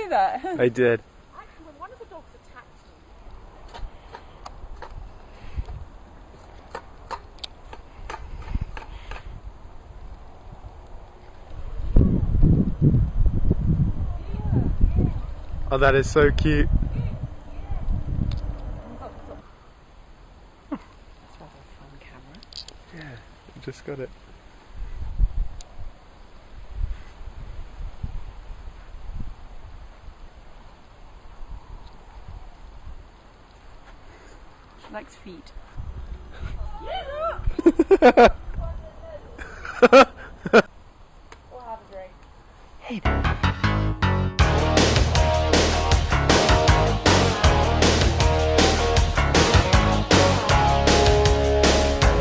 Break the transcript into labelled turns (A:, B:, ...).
A: do that?
B: I did.
A: Actually, when one of the dogs attacked me.
B: Oh, that is so cute.
A: That's rather a fun camera.
B: Yeah, I just got it.
A: She likes feet.
B: Yeah, look!